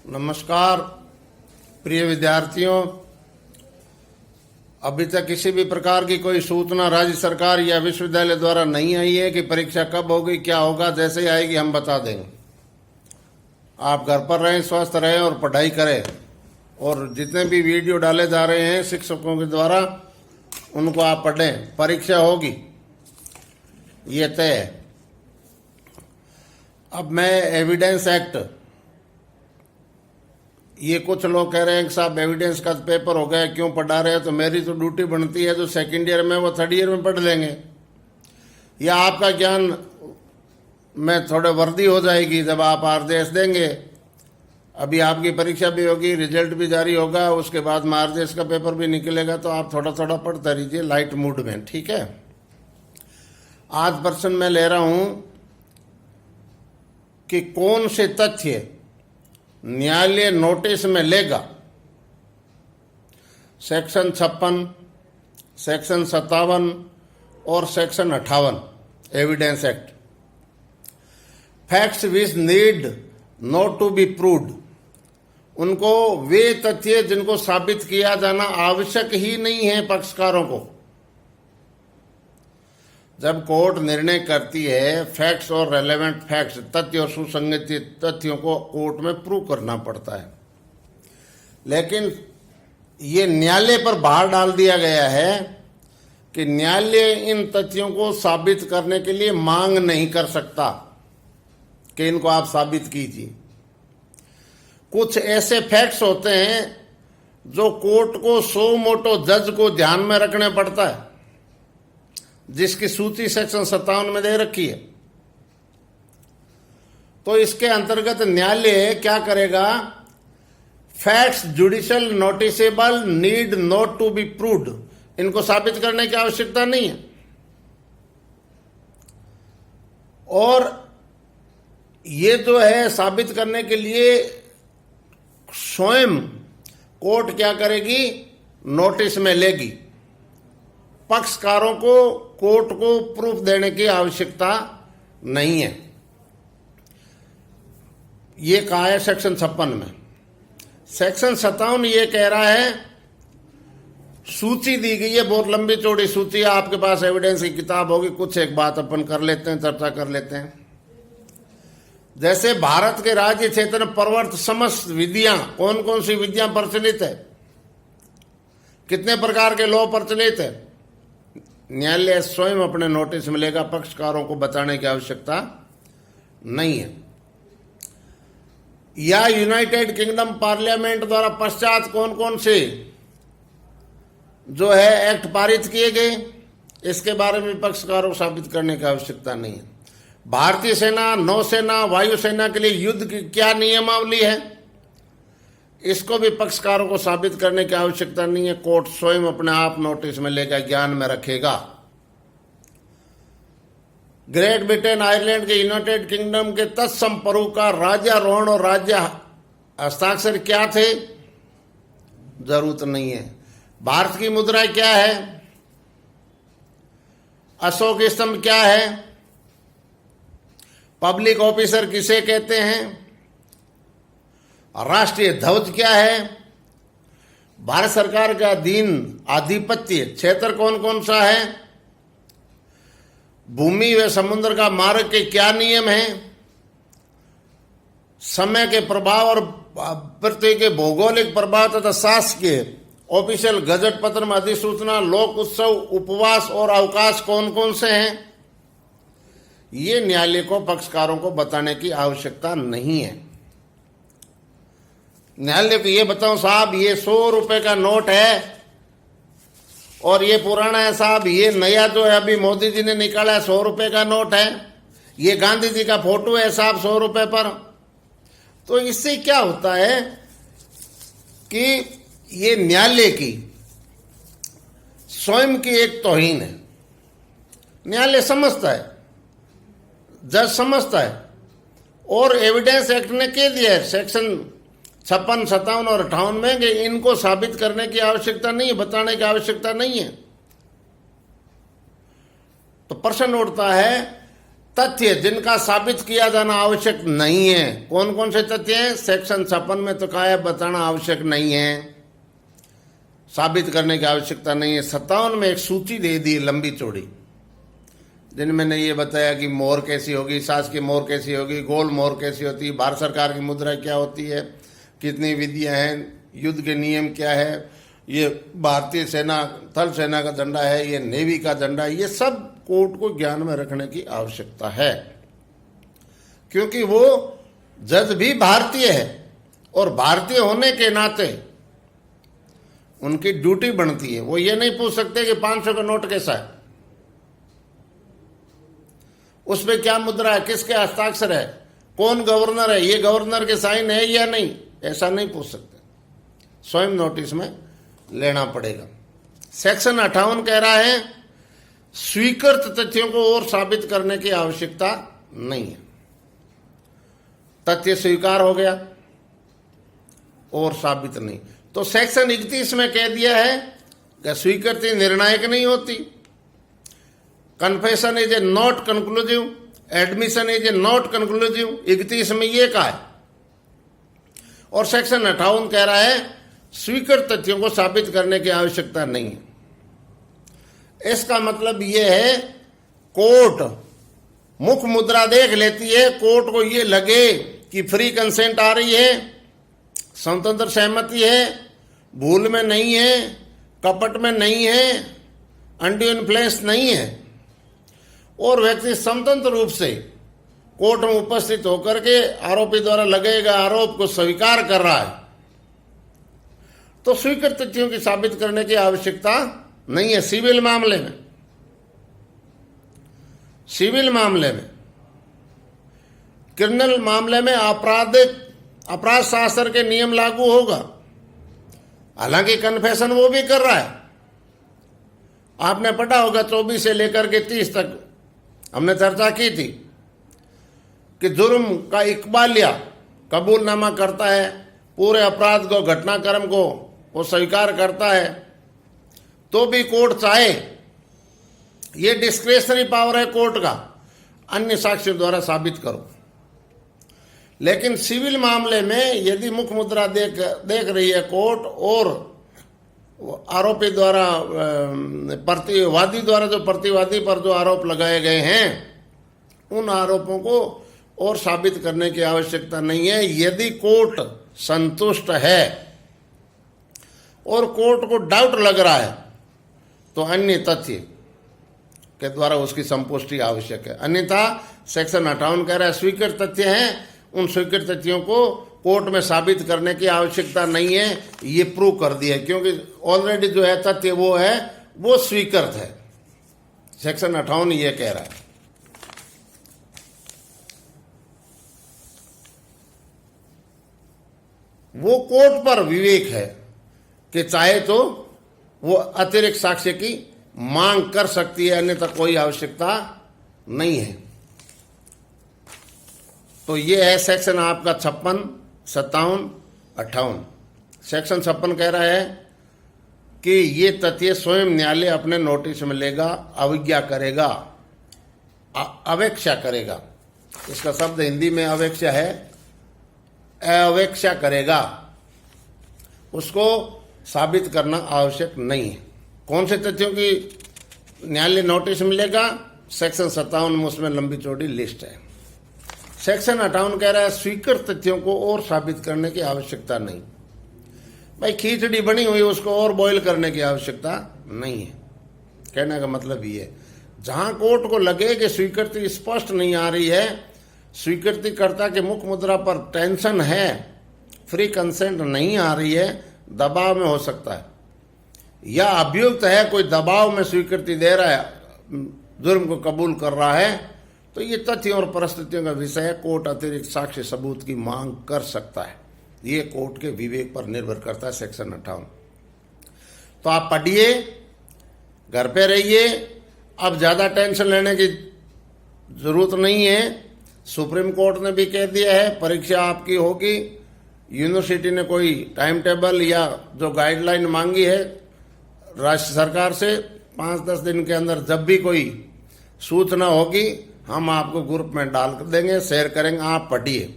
नमस्कार प्रिय विद्यार्थियों, अभी तक किसी भी प्रकार की कोई सूचना राज्य सरकार या विश्वविद्यालय द्वारा नहीं आई है कि परीक्षा कब होगी, क्या होगा। जैसे ही आएगी हम बता देंगे। आप घर पर रहें, स्वस्थ रहें और पढ़ाई करें। और जितने भी वीडियो डाले जा रहे हैं शिक्षकों के द्वारा, उनको आप पढ़ें। परीक्षा होगी, ये तय है। अब मैं एविडेंस एक्ट, ये कुछ लोग कह रहे हैं कि साहब एविडेंस का पेपर हो गया, क्यों पढ़ा रहे हैं। तो मेरी तो ड्यूटी बनती है, जो सेकंड ईयर में वो थर्ड ईयर में पढ़ लेंगे, या आपका ज्ञान में थोड़े वर्दी हो जाएगी जब आप आदेश देंगे। अभी आपकी परीक्षा भी होगी, रिजल्ट भी जारी होगा, उसके बाद में आदेश का पेपर भी निकलेगा, तो आप थोड़ा थोड़ा पढ़ते रहिए लाइट मूड में, ठीक है। आज प्रश्न मैं ले रहा हूं कि कौन से तथ्य न्यायालय नोटिस में लेगा। सेक्शन 56, सेक्शन 57 और section 58 evidence act. Facts which need not to be proved, उनको वे तथ्य जिनको साबित किया जाना आवश्यक ही नहीं है पक्षकारों को। जब कोर्ट निर्णय करती है, फैक्ट्स और रेलेवेंट फैक्ट्स, तथ्य और सुसंगत तथ्यों को कोर्ट में प्रूव करना पड़ता है। लेकिन ये न्यायालय पर भार डाल दिया गया है कि न्यायालय इन तथ्यों को साबित करने के लिए मांग नहीं कर सकता कि इनको आप साबित कीजिए। कुछ ऐसे फैक्ट्स होते हैं जो कोर्ट को सो मोटो जज को ध्यान में रखने पड़ता है, जिसकी सूची सेक्शन 57 में दे रखी है। तो इसके अंतर्गत न्यायालय क्या करेगा, facts judicial noticeable need not to be proved, इनको साबित करने की आवश्यकता नहीं है। और ये जो है साबित करने के लिए स्वयं कोर्ट क्या करेगी, नोटिस में लेगी। पक्षकारों को कोर्ट को प्रूफ देने की आवश्यकता नहीं है। ये कहा है सेक्शन 56 में। सेक्शन 57 ये कह रहा है, सूची दी गई है, बहुत लंबी चौड़ी सूची है, आपके पास एविडेंस की किताब होगी। कुछ एक बात अपन कर लेते हैं, चर्चा कर लेते हैं। जैसे भारत के राज्य क्षेत्र में प्रवर्त समस्त विधियां, कौन कौन सी विधियां प्रचलित है, कितने प्रकार के लॉ प्रचलित है, न्यायालय स्वयं अपने नोटिस में लेगा। पक्षकारों को बताने की आवश्यकता नहीं है। या यूनाइटेड किंगडम पार्लियामेंट द्वारा पश्चात कौन कौन से जो है एक्ट पारित किए गए, इसके बारे में पक्षकारों को साबित करने की आवश्यकता नहीं है। भारतीय सेना, नौसेना, वायुसेना के लिए युद्ध की क्या नियमावली है, इसको भी पक्षकारों को साबित करने की आवश्यकता नहीं है। कोर्ट स्वयं अपने आप नोटिस में लेकर ज्ञान में रखेगा। ग्रेट ब्रिटेन, आयरलैंड के, यूनाइटेड किंगडम के तत्सम का राज्यारोहण और राज्य हस्ताक्षर क्या थे, जरूरत नहीं है। भारत की मुद्रा क्या है, अशोक स्तंभ क्या है, पब्लिक ऑफिसर किसे कहते हैं, राष्ट्रीय ध्वज क्या है, भारत सरकार का अधीन आधिपत्य क्षेत्र कौन कौन सा है, भूमि व समुद्र का मार्ग के क्या नियम हैं, समय के प्रभाव और पृथ्वी के भौगोलिक प्रभाव तथा शासकीय ऑफिशियल गजट पत्र में अधिसूचना, लोक उत्सव, उपवास और अवकाश कौन कौन से हैं, ये न्यायालय को पक्षकारों को बताने की आवश्यकता नहीं है। न्यायालय को ये बताऊं, साहब ये 100 रुपए का नोट है और ये पुराना है, साहब ये नया जो है अभी मोदी जी ने निकाला है 100 रुपए का नोट है, ये गांधी जी का फोटो है साहब 100 रुपए पर। तो इससे क्या होता है कि ये न्यायालय की स्वयं की एक तौहीन है। न्यायालय समझता है, जज समझता है, और एविडेंस एक्ट ने कह दिया है सेक्शन 56, 57 और 58 में कि इनको साबित करने की आवश्यकता नहीं है, बताने की आवश्यकता नहीं है। तो प्रश्न उठता है, तथ्य जिनका साबित किया जाना आवश्यक नहीं है। कौन कौन से तथ्य हैं? सेक्शन 56 में तो कहा है बताना आवश्यक नहीं है, साबित करने की आवश्यकता नहीं है। 57 में एक सूची दे दी लंबी चौड़ी, जिनमें मैंने ये बताया कि मोहर कैसी होगी, सास की मोहर कैसी होगी, गोल मोहर कैसी होती है, भारत सरकार की मुद्रा क्या होती है, कितनी विधियां हैं, युद्ध के नियम क्या है, ये भारतीय सेना थल सेना का झंडा है, ये नेवी का झंडा है। ये सब कोर्ट को ज्ञान में रखने की आवश्यकता है, क्योंकि वो जज भी भारतीय है और भारतीय होने के नाते उनकी ड्यूटी बनती है। वो ये नहीं पूछ सकते कि 500 का नोट कैसा है, उसमें क्या मुद्रा है, किसके हस्ताक्षर है, कौन गवर्नर है, ये गवर्नर के साइन है या नहीं, ऐसा नहीं पूछ सकते, स्वयं नोटिस में लेना पड़ेगा। सेक्शन 58 कह रहा है स्वीकृत तथ्यों को और साबित करने की आवश्यकता नहीं है। तथ्य स्वीकार हो गया और साबित नहीं। तो सेक्शन 31 में कह दिया है कि स्वीकृति निर्णायक नहीं होती, confession is a not conclusive, admission is a not conclusive, 31 में ये कहा है। और सेक्शन 58 कह रहा है स्वीकृत तथ्यों को साबित करने की आवश्यकता नहीं है। इसका मतलब यह है कोर्ट मुख्य मुद्रा देख लेती है, कोर्ट को ये लगे कि फ्री कंसेंट आ रही है, स्वतंत्र सहमति है, भूल में नहीं है, कपट में नहीं है, अनड्यू इन्फ्लुएंस नहीं है, और व्यक्ति स्वतंत्र रूप से कोर्ट में उपस्थित होकर के आरोपी द्वारा लगाए गए आरोप को स्वीकार कर रहा है, तो स्वीकृत तथ्यों की साबित करने की आवश्यकता नहीं है। सिविल मामले में क्रिमिनल मामले में अपराध शास्त्र के नियम लागू होगा। हालांकि कन्फेशन वो भी कर रहा है, आपने पढ़ा होगा 24 से लेकर के 30 तक हमने चर्चा की थी कि जुर्म का इकबालिया कबूलनामा करता है, पूरे अपराध को घटनाक्रम को वो स्वीकार करता है, तो भी कोर्ट चाहे, ये डिस्क्रेशनरी पावर है कोर्ट का, अन्य साक्ष्यों द्वारा साबित करो। लेकिन सिविल मामले में यदि मुख्य मुद्रा देख रही है कोर्ट और आरोपी द्वारा प्रतिवादी द्वारा जो प्रतिवादी पर जो आरोप लगाए गए हैं, उन आरोपों को और साबित करने की आवश्यकता नहीं है। यदि कोर्ट संतुष्ट है और कोर्ट को डाउट लग रहा है तो अन्य तथ्य के द्वारा उसकी संपुष्टि आवश्यक है। अन्यथा सेक्शन 58 कह रहा है स्वीकृत तथ्य हैं, उन स्वीकृत तथ्यों को कोर्ट में साबित करने की आवश्यकता नहीं है, ये प्रूव कर दिया है, क्योंकि ऑलरेडी जो है तथ्य वो है वो स्वीकृत है। सेक्शन 58 ये कह रहा है। वो कोर्ट पर विवेक है कि चाहे तो वो अतिरिक्त साक्ष्य की मांग कर सकती है, अन्यथा कोई आवश्यकता नहीं है। तो ये है सेक्शन आपका 56, 57, 58। सेक्शन 56 कह रहा है कि ये तथ्य स्वयं न्यायालय अपने नोटिस में लेगा, अवज्ञा करेगा, अवेक्षा करेगा। इसका शब्द हिंदी में अवेक्षा है, अवेक्षा करेगा, उसको साबित करना आवश्यक नहीं है। कौन से तथ्यों की न्यायालय नोटिस मिलेगा? सेक्शन 57 में उसमें लंबी चौड़ी लिस्ट है। सेक्शन 58 कह रहा है स्वीकृत तथ्यों को और साबित करने की आवश्यकता नहीं। भाई खिचड़ी बनी हुई उसको और बॉईल करने की आवश्यकता नहीं है। कहने का मतलब ये है, जहां कोर्ट को लगे कि स्वीकृति स्पष्ट नहीं आ रही है, स्वीकृतिकर्ता के मुख्य मुद्रा पर टेंशन है, फ्री कंसेंट नहीं आ रही है, दबाव में हो सकता है, या अभियुक्त है कोई दबाव में स्वीकृति दे रहा है, जुर्म को कबूल कर रहा है, तो ये तथ्यों और परिस्थितियों का विषय है। कोर्ट अतिरिक्त साक्ष्य सबूत की मांग कर सकता है। ये कोर्ट के विवेक पर निर्भर करता है। सेक्शन 58। तो आप पढ़िए, घर पे रहिए, अब ज्यादा टेंशन लेने की जरूरत नहीं है। सुप्रीम कोर्ट ने भी कह दिया है परीक्षा आपकी होगी। यूनिवर्सिटी ने कोई टाइम टेबल या जो गाइडलाइन मांगी है राष्ट्र सरकार से, 5-10 दिन के अंदर जब भी कोई सूचना होगी हम आपको ग्रुप में डाल कर देंगे, शेयर करेंगे, आप पढ़िए।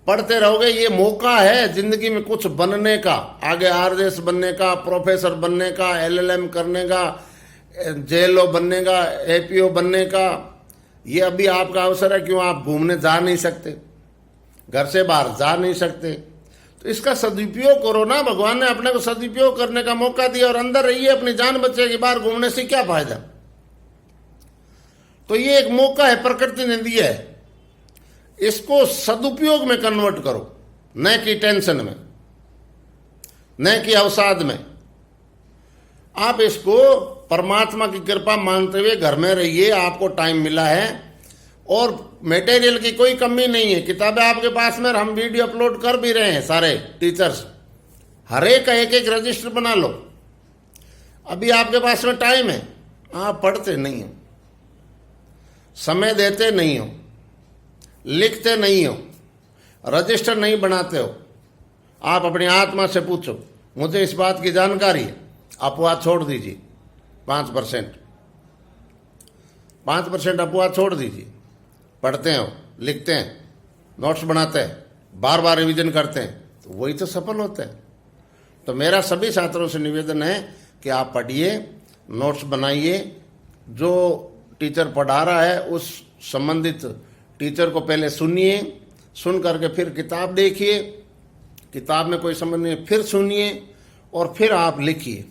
पढ़ते रहोगे, ये मौका है जिंदगी में कुछ बनने का, आगे आरजेएस बनने का, प्रोफेसर बनने का, एलएलएम करने का, जेएलओ बनने का, एपीओ बनने का। ये अभी आपका अवसर है। क्यों आप घूमने जा नहीं सकते, घर से बाहर जा नहीं सकते, तो इसका सदुपयोग करो ना। भगवान ने अपने को सदुपयोग करने का मौका दिया और अंदर रहिए, अपनी जान बचेगी। बाहर घूमने से क्या फायदा। तो ये एक मौका है, प्रकृति ने दिया है, इसको सदुपयोग में कन्वर्ट करो, न कि टेंशन में, न कि अवसाद में। आप इसको परमात्मा की कृपा मानते हुए घर में रहिए। आपको टाइम मिला है और मटेरियल की कोई कमी नहीं है। किताबें आपके पास में, हम वीडियो अपलोड कर भी रहे हैं। सारे टीचर्स हर एक एक रजिस्टर बना लो। अभी आपके पास में टाइम है, आप पढ़ते नहीं हो, समय देते नहीं हो, लिखते नहीं हो, रजिस्टर नहीं बनाते हो। आप अपनी आत्मा से पूछो, मुझे इस बात की जानकारी है, अपवाद छोड़ दीजिए। 5% अपवाद छोड़ दीजिए। पढ़ते हो, लिखते हैं, नोट्स बनाते हैं, बार बार रिवीजन करते हैं, तो वही तो सफल होते हैं। तो मेरा सभी छात्रों से निवेदन है कि आप पढ़िए, नोट्स बनाइए। जो टीचर पढ़ा रहा है उस संबंधित टीचर को पहले सुनिए, सुन करके फिर किताब देखिए, किताब में कोई समझ नहीं फिर सुनिए और फिर आप लिखिए।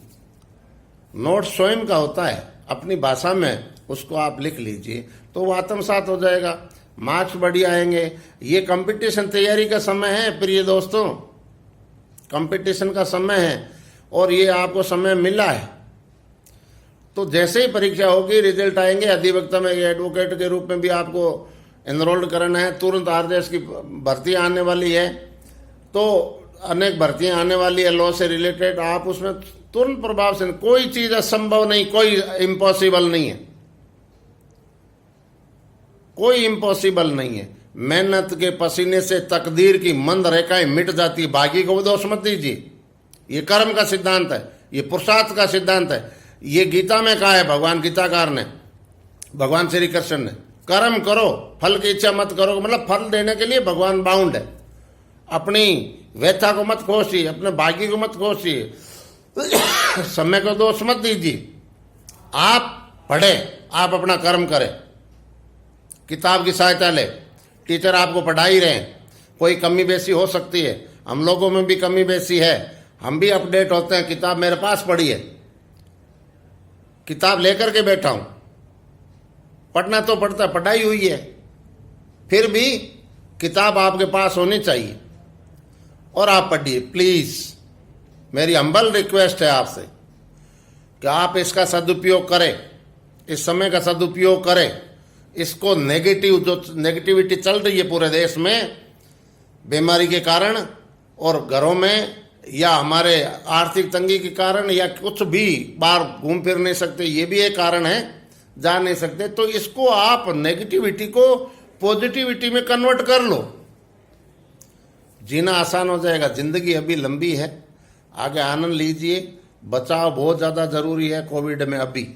नोट स्वयं का होता है, अपनी भाषा में उसको आप लिख लीजिए तो वो आत्मसात हो जाएगा, मार्क्स बढ़िया आएंगे। ये कंपटीशन तैयारी का समय है प्रिय दोस्तों, कंपटीशन का समय है और ये आपको समय मिला है। तो जैसे ही परीक्षा होगी, रिजल्ट आएंगे, अधिवक्ता में एडवोकेट के रूप में भी आपको एनरोल्ड करना है। तुरंत आरजेएस की भर्ती आने वाली है, तो अनेक भर्तियां आने वाली है लॉ से रिलेटेड। आप उसमें तुरंत प्रभाव से, कोई चीज असंभव नहीं, कोई इम्पॉसिबल नहीं है, कोई इम्पॉसिबल नहीं है। मेहनत के पसीने से तकदीर की मंद रेखाएं मिट जाती, बागी को दोष मत दीजिए। ये कर्म का सिद्धांत है, ये पुरुषार्थ का सिद्धांत है। ये गीता में कहा है भगवान गीताकार ने, भगवान श्री कृष्ण ने, कर्म करो, फल की इच्छा मत करो। मतलब फल देने के लिए भगवान बाउंड है। अपनी व्यथा को मत खोसिए, अपने भाग्य को मत खोसिए, समय को दोष मत दीजिए। आप पढ़े, आप अपना कर्म करें, किताब की सहायता ले, टीचर आपको पढ़ा ही रहे हैं। कोई कमी बेसी हो सकती है, हम लोगों में भी कमी बेसी है, हम भी अपडेट होते हैं। किताब मेरे पास पड़ी है, किताब लेकर के बैठा हूं, पढ़ना तो पढ़ता, पढ़ाई हुई है, फिर भी किताब आपके पास होनी चाहिए और आप पढ़िए। प्लीज मेरी हम्बल रिक्वेस्ट है आपसे कि आप इसका सदुपयोग करें, इस समय का सदुपयोग करें। इसको जो नेगेटिविटी चल रही है पूरे देश में बीमारी के कारण और घरों में, या हमारे आर्थिक तंगी के कारण, या कुछ भी, बाहर घूम फिर नहीं सकते, ये भी एक कारण है, जा नहीं सकते। तो इसको आप नेगेटिविटी को पॉजिटिविटी में कन्वर्ट कर लो, जीना आसान हो जाएगा। जिंदगी अभी लंबी है, आगे आनंद लीजिए। बचाव बहुत ज़्यादा जरूरी है कोविड में। अभी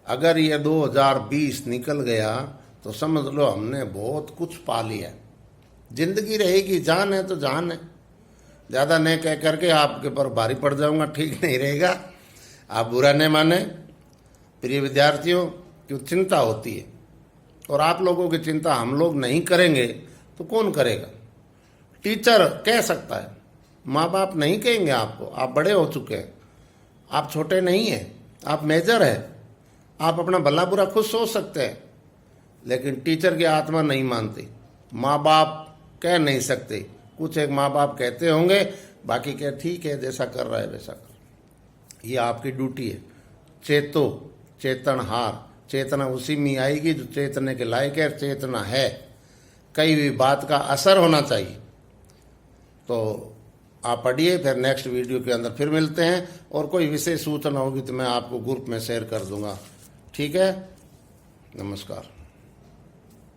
अगर ये 2020 निकल गया तो समझ लो हमने बहुत कुछ पा लिया। जिंदगी रहेगी, जान है तो जान है। ज़्यादा नहीं कह करके आपके पर भारी पड़ जाऊंगा, ठीक नहीं रहेगा, आप बुरा नहीं माने। प्रिय विद्यार्थियों, क्यों चिंता होती है, और आप लोगों की चिंता हम लोग नहीं करेंगे तो कौन करेगा। टीचर कह सकता है, माँ बाप नहीं कहेंगे आपको। आप बड़े हो चुके हैं, आप छोटे नहीं हैं, आप मेजर हैं, आप अपना भला बुरा खुद सोच सकते हैं। लेकिन टीचर की आत्मा नहीं मानती, माँ बाप कह नहीं सकते। कुछ एक माँ बाप कहते होंगे, बाकी कह ठीक है, जैसा कर रहा है वैसा कर। ये आपकी ड्यूटी है। चेतो, चेतनहार, चेतना उसी में आएगी जो चेतने के लायक है, चेतना है। कई भी बात का असर होना चाहिए। तो आप पढ़िए, फिर नेक्स्ट वीडियो के अंदर फिर मिलते हैं, और कोई विशेष सूचना होगी तो मैं आपको ग्रुप में शेयर कर दूंगा। ठीक है, नमस्कार।